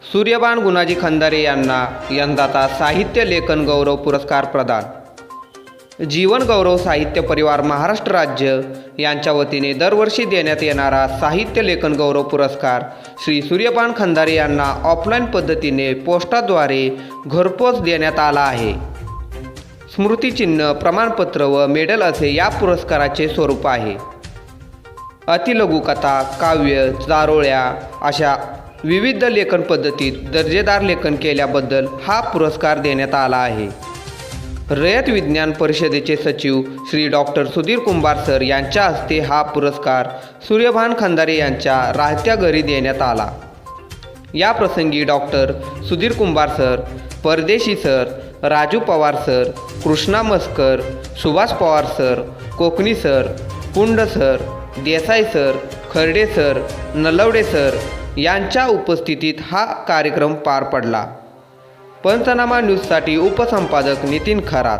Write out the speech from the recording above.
सूर्यबान गुणाजी खंदारे यांना यंदाचा साहित्य लेखन गौरव पुरस्कार प्रदान। जीवन गौरव साहित्य परिवार महाराष्ट्र राज्य यांच्या वतीने दरवर्षी देण्यात येणारा साहित्य लेखन गौरव पुरस्कार श्री सूर्यबान खंदारे यांना ऑफलाईन पद्धतीने पोस्टाद्वारे घरपोच देण्यात आला आहे। स्मृतिचिन्ह, प्रमाणपत्र व मेडल असे या पुरस्काराचे स्वरूप आहे। अतिलघुकथा, काव्य, चारोळ्या अशा विविध लेखन पद्धतीत दर्जेदार लेखन केल्याबद्दल हा पुरस्कार देण्यात आला आहे। रयत विज्ञान परिषदेचे सचिव श्री डॉक्टर सुधीर कुंभार सर यांच्या हस्ते हा पुरस्कार सूर्यबान खंदारे यांच्या राहत्या घरी देण्यात आला। या प्रसंगी doctor Sudhir Kumbhar sir, Pardeshi sir, Raju Pawar sir, Krishna Maskar, Subhash Pawar sir, Kokani sir, Pund sir, Desai sir, Kharde sir, Nalawade sir यांच्या उपस्थितीत हा कार्यक्रम पार पडला। पंचनामा न्यूजसाठी उपसंपादक नितीन खरात।